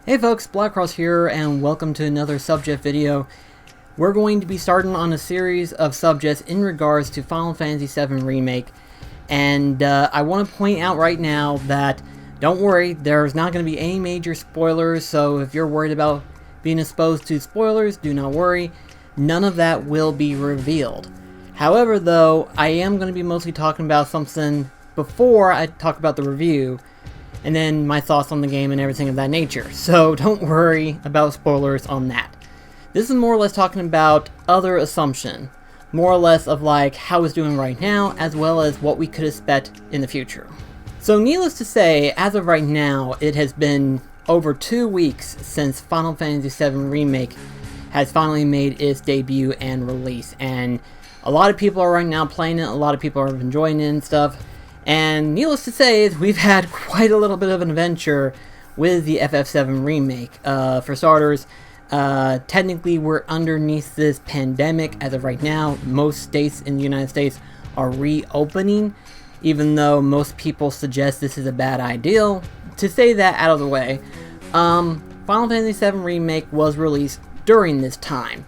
Hey folks, BlackCross here, and welcome to another subject video. We're going to be starting on a series of subjects in regards to Final Fantasy VII Remake, and I want to point out right now that, don't worry, there's not going to be any major spoilers, so if you're worried about being exposed to spoilers, do not worry. None of that will be revealed. However, though, I am going to be mostly talking about something before I talk about the review, and then my thoughts on the game and everything of that nature. So don't worry about spoilers on that. This is more or less talking about other assumption, more or less of like how it's doing right now, as well as what we could expect in the future. So needless to say, as of right now, it has been over 2 weeks since Final Fantasy VII Remake has finally made its debut and release, and a lot of people are right now playing it, a lot of people are enjoying it and stuff. And needless to say, we've had quite a little bit of an adventure with the FF7 Remake. For starters, technically we're underneath this pandemic as of right now. Most states in the United States are reopening, even though most people suggest this is a bad idea. To say that out of the way, Final Fantasy VII Remake was released during this time.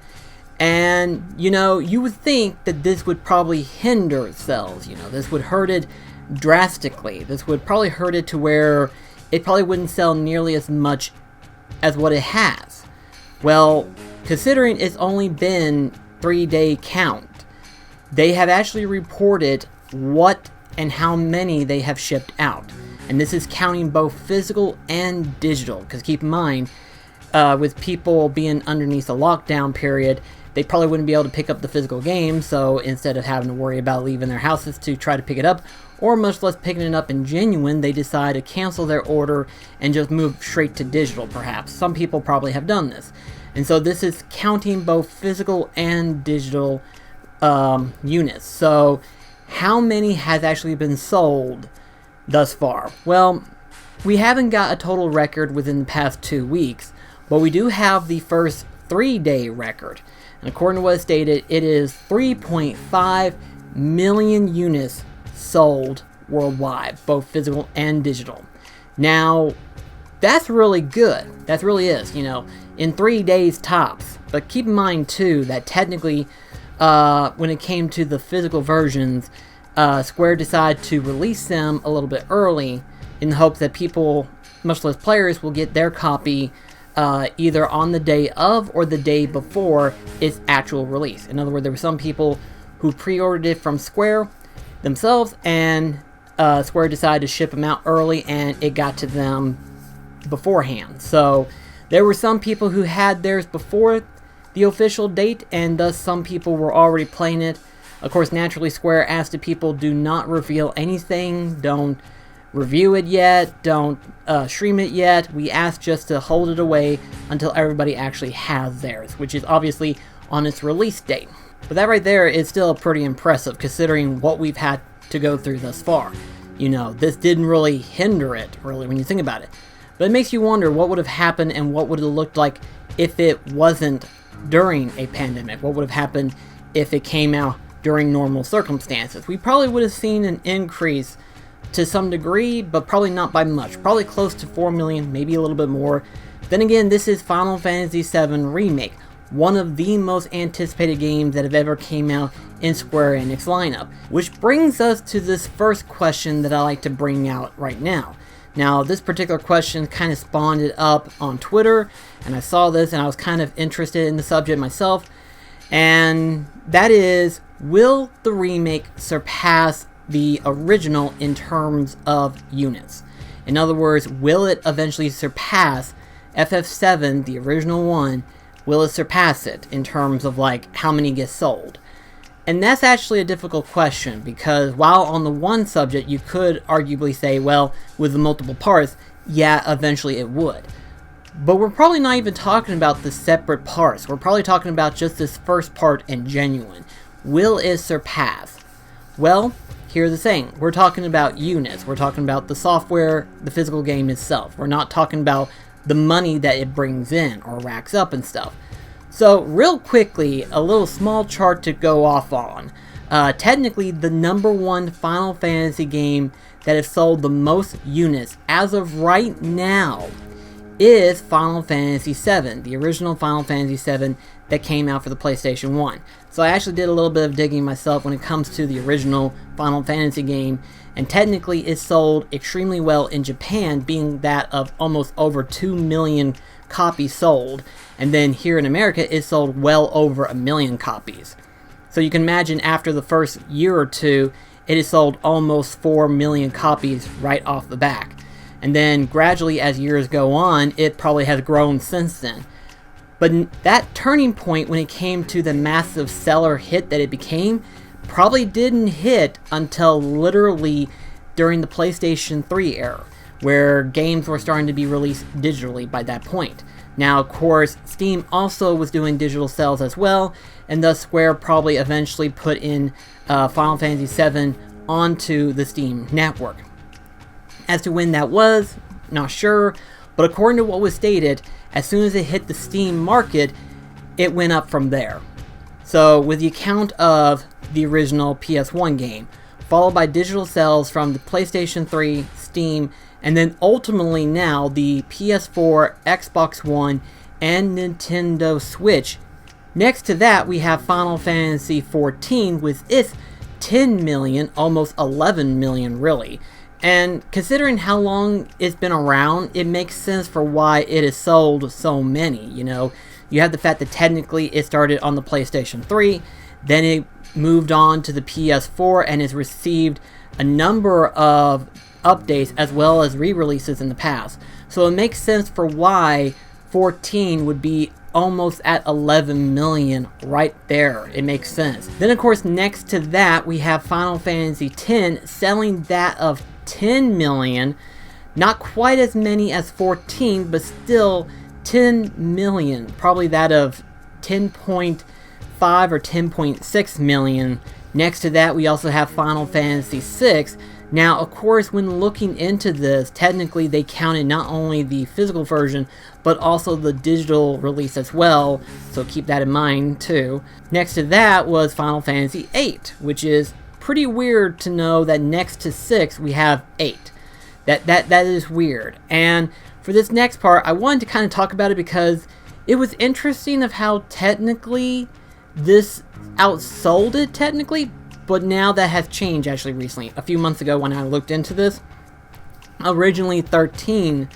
And, you would think that this would probably hinder sales. This would hurt it drastically. This would probably hurt it to where it probably wouldn't sell nearly as much as what it has. Well, considering it's only been 3-day count, they have actually reported what and how many they have shipped out. And this is counting both physical and digital, because keep in mind, with people being underneath the lockdown period, they probably wouldn't be able to pick up the physical game, so instead of having to worry about leaving their houses to try to pick it up, or much less picking it up in genuine, they decide to cancel their order and just move straight to digital, perhaps. Some people probably have done this. And so this is counting both physical and digital units. So how many has actually been sold thus far? Well, we haven't got a total record within the past 2 weeks, but we do have the first 3-day record. And according to what is stated, it is 3.5 million units sold worldwide, both physical and digital. Now, that's really good. That really is, in 3 days tops. But keep in mind, too, that technically, when it came to the physical versions, Square decided to release them a little bit early in the hopes that people, much less players, will get their copy either on the day of or the day before its actual release. In other words, there were some people who pre-ordered it from Square themselves, and Square decided to ship them out early, and it got to them beforehand. So there were some people who had theirs before the official date, and thus some people were already playing it. Of course, naturally, Square asked the people, do not reveal anything, don't review it yet, don't stream it yet. We asked just to hold it away until everybody actually has theirs, which is obviously on its release date. But that right there is still pretty impressive considering what we've had to go through thus far. This didn't really hinder it, really, when you think about it. But it makes you wonder what would have happened and what would have looked like if it wasn't during a pandemic. What would have happened if it came out during normal circumstances? We probably would have seen an increase to some degree, but probably not by much. Probably close to 4 million, maybe a little bit more. Then again, this is Final Fantasy VII Remake, one of the most anticipated games that have ever came out in Square Enix lineup. Which brings us to this first question that I like to bring out right now. Now, this particular question kind of spawned it up on Twitter, and I saw this and I was kind of interested in the subject myself. And that is, will the remake surpass the original in terms of units? In other words, will it eventually surpass FF7, the original one? Will it surpass it in terms of like how many get sold? And that's actually a difficult question, because while on the one subject you could arguably say, well, with the multiple parts, yeah, eventually it would. But we're probably not even talking about the separate parts. We're probably talking about just this first part in genuine. Will it surpass? Well, here's the thing. We're talking about units. We're talking about the software, the physical game itself. We're not talking about the money that it brings in or racks up and stuff. So real quickly, a little small chart to go off on. Technically, the #1 Final Fantasy game that has sold the most units as of right now is Final Fantasy VII, the original Final Fantasy VII that came out for the PlayStation 1. So I actually did a little bit of digging myself when it comes to the original Final Fantasy game, and technically it sold extremely well in Japan, being that of almost over 2 million copies sold, and then here in America it sold well over 1 million copies. So you can imagine after the first year or two, it has sold almost 4 million copies right off the back. And then gradually as years go on, it probably has grown since then. But that turning point when it came to the massive seller hit that it became probably didn't hit until literally during the PlayStation 3 era, where games were starting to be released digitally by that point. Now, of course, Steam also was doing digital sales as well, and thus Square probably eventually put in Final Fantasy VII onto the Steam network. As to when that was, not sure, but according to what was stated, as soon as it hit the Steam market, it went up from there. So, with the account of the original PS1 game, followed by digital sales from the PlayStation 3, Steam, and then ultimately now the PS4, Xbox One, and Nintendo Switch. Next to that, we have Final Fantasy XIV with its 10 million, almost 11 million really. And considering how long it's been around, it makes sense for why it has sold so many, you know. You have the fact that technically it started on the PlayStation 3, then it moved on to the PS4 and has received a number of updates as well as re-releases in the past. So it makes sense for why 14 would be almost at 11 million right there. It makes sense. Then of course next to that we have Final Fantasy X selling that of 10 million, not quite as many as 14, but still 10 million, probably that of 10.5 or 10.6 million. Next to that we also have Final Fantasy VI. Now of course when looking into this, technically they counted not only the physical version but also the digital release as well, so keep that in mind too. Next to that was Final Fantasy VIII, which is pretty weird to know that next to 6 we have 8. That is weird. And for this next part I wanted to kind of talk about it because it was interesting of how technically this outsold it technically, but now that has changed actually recently. A few months ago when I looked into this, originally 13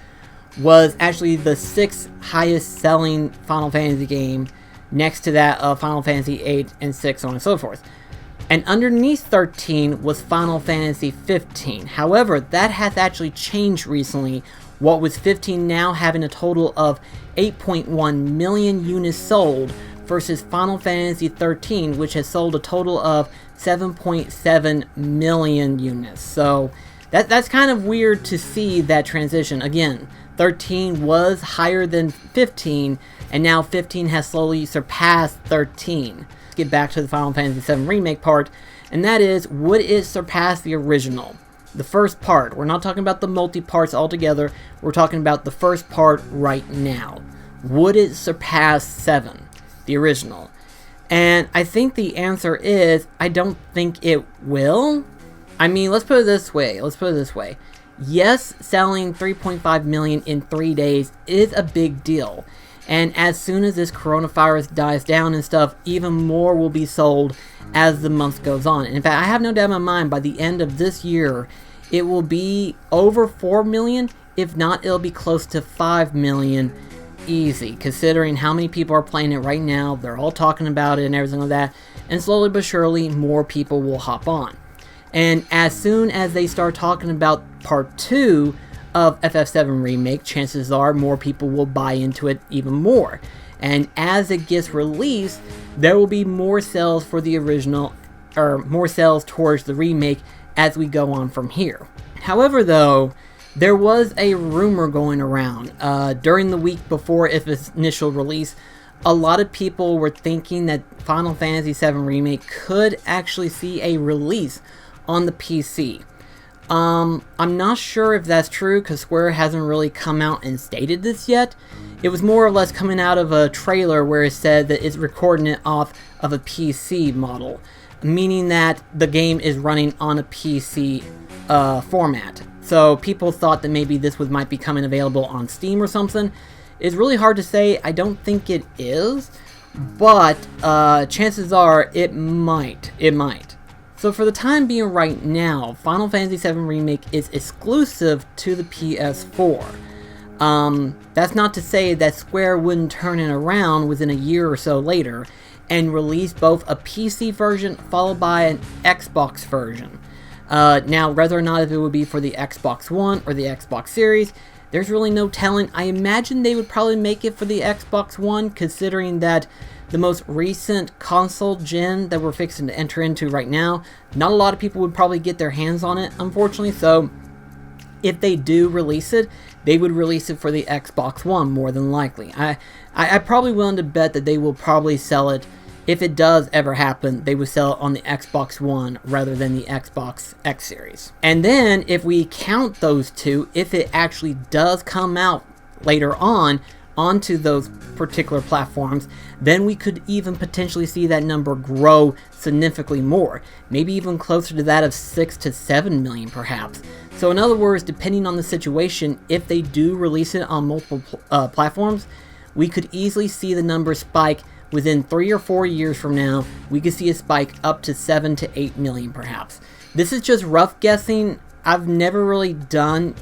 was actually the 6th highest selling Final Fantasy game, next to that of Final Fantasy VIII and 6, so on and so forth. And underneath 13 was Final Fantasy 15. However, that has actually changed recently, what with 15 now having a total of 8.1 million units sold versus Final Fantasy 13, which has sold a total of 7.7 million units. So that's kind of weird to see that transition. Again, 13 was higher than 15, and now 15 has slowly surpassed 13. Let's get back to the Final Fantasy VII Remake part, and that is, would it surpass the original? The first part. We're not talking about the multi-parts altogether, we're talking about the first part right now. Would it surpass 7, the original? And I think the answer is, I don't think it will. I mean, let's put it this way. Yes, selling 3.5 million in 3 days is a big deal. And as soon as this coronavirus dies down and stuff, even more will be sold as the month goes on. And in fact, I have no doubt in my mind, by the end of this year, it will be over 4 million. If not, it'll be close to 5 million easy, considering how many people are playing it right now. They're all talking about it and everything like that. And slowly but surely, more people will hop on. And as soon as they start talking about part 2 of FF7 Remake, chances are more people will buy into it even more. And as it gets released, there will be more sales for the original, or more sales towards the remake as we go on from here. However though, there was a rumor going around during the week before its initial release. A lot of people were thinking that Final Fantasy VII Remake could actually see a release on the PC. I'm not sure if that's true because Square hasn't really come out and stated this yet. It was more or less coming out of a trailer where it said that it's recording it off of a PC model, meaning that the game is running on a PC format. So people thought that maybe this might be coming available on Steam or something. It's really hard to say. I don't think it is, but chances are it might. It might. So for the time being right now, Final Fantasy VII Remake is exclusive to the PS4. That's not to say that Square wouldn't turn it around within a year or so later and release both a PC version followed by an Xbox version. Now, whether or not if it would be for the Xbox One or the Xbox Series, there's really no telling. I imagine they would probably make it for the Xbox One, considering that the most recent console gen that we're fixing to enter into right now, not a lot of people would probably get their hands on it, unfortunately. So if they do release it, they would release it for the Xbox One more than likely. I'm probably willing to bet that they will probably sell it. If it does ever happen, they would sell it on the Xbox One rather than the Xbox X Series. And then, if we count those two, if it actually does come out later on onto those particular platforms, then we could even potentially see that number grow significantly more. Maybe even closer to that of 6 to 7 million perhaps. So in other words, depending on the situation, if they do release it on multiple platforms, we could easily see the number spike. Within 3 or 4 years from now, we could see a spike up to 7 to 8 million perhaps. This is just rough guessing. I've never really done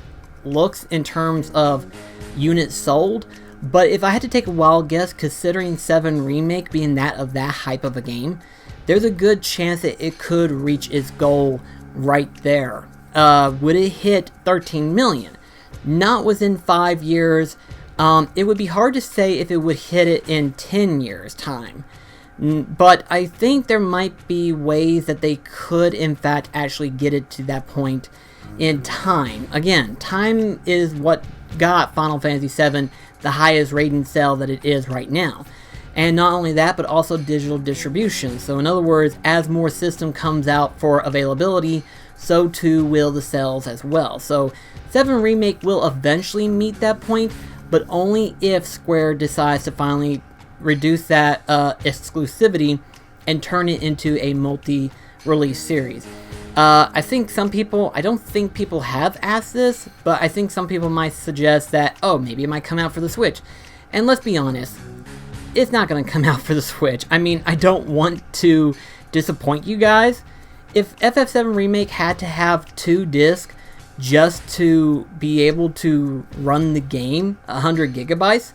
looks in terms of units sold, but if I had to take a wild guess, considering 7 Remake being that hype of a game, there's a good chance that it could reach its goal right there. Would it hit 13 million? Not within 5 years. It would be hard to say if it would hit it in 10 years' time. But I think there might be ways that they could, in fact, actually get it to that point in time. Again, time is what got Final Fantasy VII the highest rating sale that it is right now. And not only that, but also digital distribution. So in other words, as more system comes out for availability, so too will the sales as well. So 7 Remake will eventually meet that point, but only if Square decides to finally reduce that exclusivity and turn it into a multi-release series. I think some people, I don't think people have asked this, but I think some people might suggest that, oh, maybe it might come out for the Switch. And let's be honest, it's not going to come out for the Switch. I mean, I don't want to disappoint you guys. If FF7 Remake had to have 2 discs, just to be able to run the game 100 gigabytes,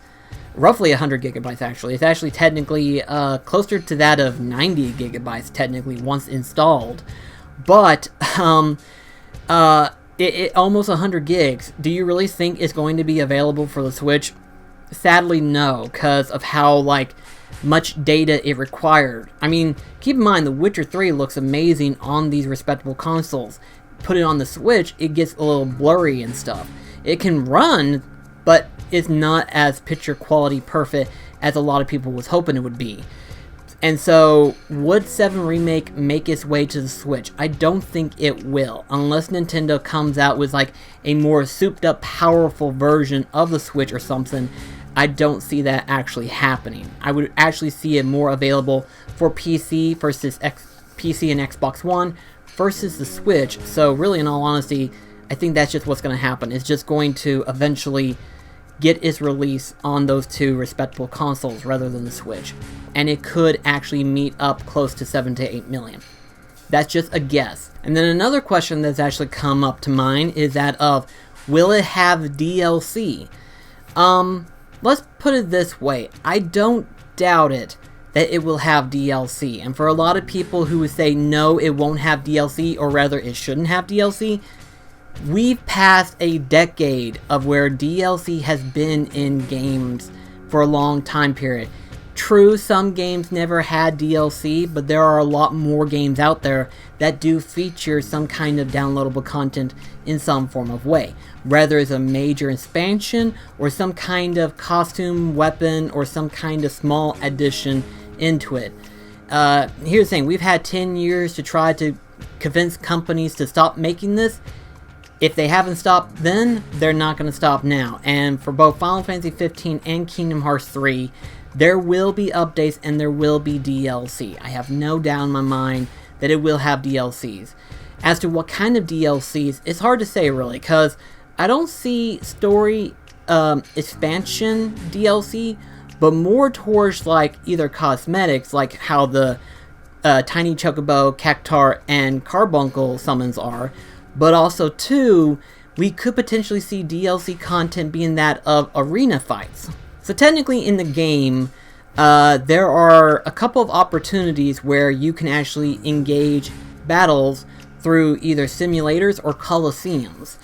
roughly 100 gigabytes actually. It's actually technically closer to that of 90 gigabytes technically once installed. But it almost 100 gigs. Do you really think it's going to be available for the Switch? Sadly, no, because of how much data it required. I mean, keep in mind, The Witcher 3 looks amazing on these respectable consoles. Put it on the Switch, it gets a little blurry and stuff. It can run, but it's not as picture quality perfect as a lot of people was hoping it would be. And so, would 7 Remake make its way to the Switch? I don't think it will, unless Nintendo comes out with a more souped up, powerful version of the Switch or something. I don't see that actually happening. I would actually see it more available for PC versus PC and Xbox One versus the Switch. So really, in all honesty, I think that's just what's going to happen. It's just going to eventually get its release on those 2 respectable consoles rather than the Switch. And it could actually meet up close to 7 to 8 million. That's just a guess. And then another question that's actually come up to mind is that of, will it have DLC? Let's put it this way. I don't doubt it that it will have DLC. And for a lot of people who would say no, it won't have DLC, or rather it shouldn't have DLC, we've passed a decade of where DLC has been in games for a long time period. True, some games never had DLC, but there are a lot more games out there that do feature some kind of downloadable content in some form of way. Whether it's a major expansion, or some kind of costume, weapon, or some kind of small addition into it. Here's the thing, we've had 10 years to try to convince companies to stop making this. If they haven't stopped then, they're not going to stop now. And for both Final Fantasy 15 and Kingdom Hearts 3, there will be updates and there will be DLC. I have no doubt in my mind that it will have DLCs. As to what kind of DLCs, it's hard to say really, because I don't see story expansion DLC, but more towards like either cosmetics, like how the Tiny Chocobo, Cactar, and Carbuncle summons are, but also too, we could potentially see DLC content being that of arena fights. So technically in the game, there are a couple of opportunities where you can actually engage battles through either simulators or coliseums.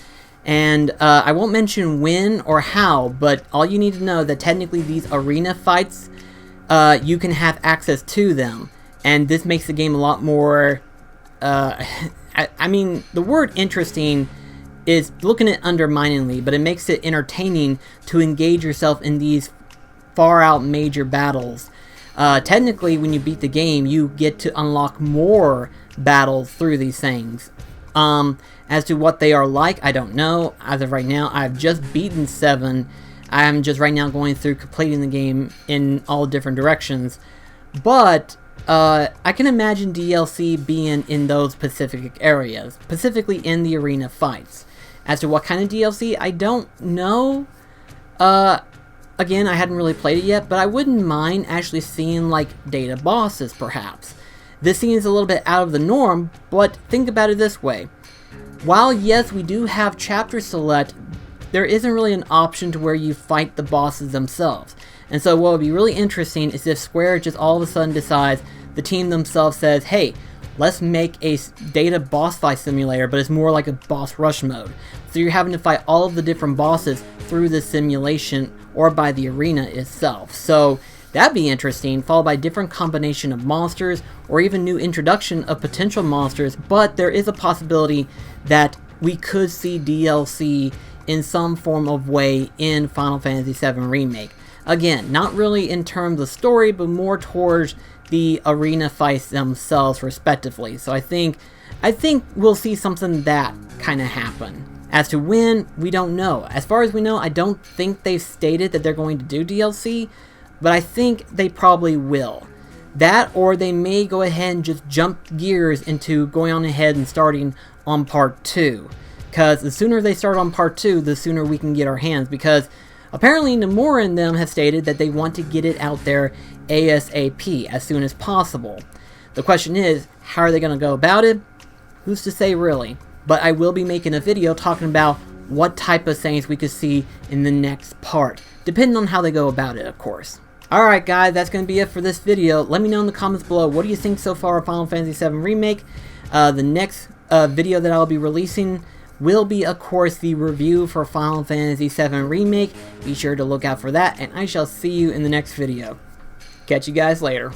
And I won't mention when or how, but all you need to know that technically these arena fights, you can have access to them. And this makes the game a lot more, I mean, the word interesting is looking at it underminingly, but it makes it entertaining to engage yourself in these far out major battles. Technically, when you beat the game, you get to unlock more battles through these things. As to what they are like, I don't know. As of right now, I've just beaten 7. I'm just right now going through completing the game in all different directions. But I can imagine DLC being in those specific areas, specifically in the arena fights. As to what kind of DLC, I don't know. Again, I hadn't really played it yet, but I wouldn't mind actually seeing like data bosses, perhaps. This seems a little bit out of the norm, but think about it this way. While yes, we do have chapter select, there isn't really an option to where you fight the bosses themselves. And so what would be really interesting is if Square just all of a sudden decides, the team themselves says, hey, let's make a data boss fight simulator, but it's more like a boss rush mode. So you're having to fight all of the different bosses through the simulation or by the arena itself. So that'd be interesting, followed by a different combination of monsters or even new introduction of potential monsters, but there is a possibility that we could see DLC in some form of way in Final Fantasy VII Remake. Again, not really in terms of story, but more towards the arena fights themselves respectively. So I think we'll see something that kind of happen. As to when, we don't know. As far as we know, I don't think they've stated that they're going to do DLC, but I think they probably will. That, or they may go ahead and just jump gears into going on ahead and starting on part 2. Because the sooner they start on part 2, the sooner we can get our hands. Because apparently Nomura and them have stated that they want to get it out there ASAP, as soon as possible. The question is, how are they going to go about it? Who's to say really? But I will be making a video talking about what type of things we could see in the next part, depending on how they go about it, of course. Alright guys, that's going to be it for this video. Let me know in the comments below, what do you think so far of Final Fantasy VII Remake? The next video that I'll be releasing will be, of course, the review for Final Fantasy VII Remake. Be sure to look out for that, and I shall see you in the next video. Catch you guys later.